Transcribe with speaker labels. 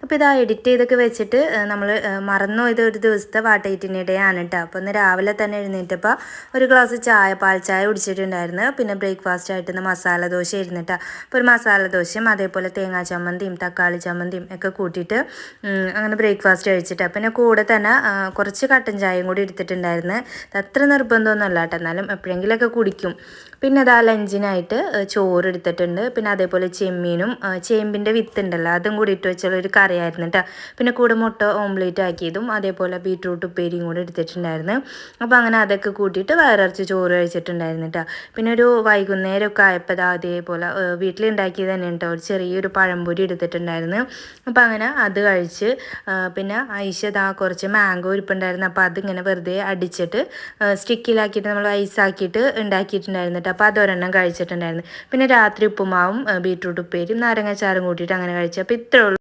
Speaker 1: അപ്പോൾ ഇതാ എഡിറ്റ് ചെയ്തൊക്കെ വെച്ചിട്ട് നമ്മൾ മറന്നു പോയത് ഒരു ദിവസത്തെ വാട്ടയിറ്റിനിടെയാണ് കേട്ടോ. അപ്പോൾ ഇന്ന് രാവിലെ തന്നെ എഴുന്നേറ്റപ്പോൾ ഒരു ഗ്ലാസ് ചായ, പാൽ ചായ കുടിച്ചിട്ടുണ്ടായിരുന്നു. പിന്നെ ബ്രേക്ക്ഫാസ്റ്റ് ആയിട്ട് ഇന്ന് മസാല ദോശ ആയിരുന്നു കേട്ടോ. അപ്പോൾ ഒരു മസാല ദോശയും അതേപോലെ തേങ്ങാ ചമ്മന്തിയും തക്കാളി ചമ്മന്തിയും ഒക്കെ കൂട്ടിയിട്ട് അങ്ങനെ ബ്രേക്ക്ഫാസ്റ്റ് കഴിച്ചിട്ട് പിന്നെ കൂടെ തന്നെ കുറച്ച് കട്ടൻ ചായയും കൂടി എടുത്തിട്ടുണ്ടായിരുന്നു. അത്ര നിർബന്ധമൊന്നുമല്ല കേട്ടോ, എന്നാലും എപ്പോഴെങ്കിലുമൊക്കെ കുടിക്കും. പിന്നെ അതാ ലഞ്ചിനായിട്ട് ചോറ് എടുത്തിട്ടുണ്ട്. പിന്നെ അതേപോലെ ചെമ്മീനും ചേമ്പിൻ്റെ വിത്തുണ്ടല്ലോ അതും കൂടി ഇട്ട് വെച്ചുള്ള ഒരു കറിയായിരുന്നു കേട്ടോ. പിന്നെ കൂടെ മുട്ട ഓംലേറ്റ് ആക്കിയതും അതേപോലെ ബീട്രൂട്ട് ഉപ്പേരിയും കൂടെ എടുത്തിട്ടുണ്ടായിരുന്നു. അപ്പോൾ അങ്ങനെ അതൊക്കെ കൂട്ടിയിട്ട് വയറിറച്ച് ചോറ് കഴിച്ചിട്ടുണ്ടായിരുന്നു കേട്ടോ. പിന്നെ ഒരു വൈകുന്നേരമൊക്കെ ആയപ്പോൾ അതേപോലെ വീട്ടിലുണ്ടാക്കിയത് തന്നെ കേട്ടോ, ഒരു ചെറിയൊരു പഴംപൊരി എടുത്തിട്ടുണ്ടായിരുന്നു. അപ്പോൾ അങ്ങനെ അത് കഴിച്ച് പിന്നെ ഐഷ കുറച്ച് മാംഗോ ഇരിപ്പുണ്ടായിരുന്നു. അപ്പോൾ അതിങ്ങനെ വെറുതെ അടിച്ചിട്ട് സ്റ്റിക്കിലാക്കിയിട്ട് നമ്മൾ ഐസാക്കിയിട്ട് ഉണ്ടാക്കിയിട്ടുണ്ടായിരുന്നു കേട്ടോ. അപ്പോൾ അതൊരെണ്ണം കഴിച്ചിട്ടുണ്ടായിരുന്നു. പിന്നെ രാത്രി ഉപ്പുമാവും ബീട്രൂട്ട് ഉപ്പേരിയും നാരങ്ങാച്ചാറും കൂട്ടിയിട്ട് അങ്ങനെ കഴിച്ചു. അപ്പോൾ ഇത്രേ ഉള്ളൂ.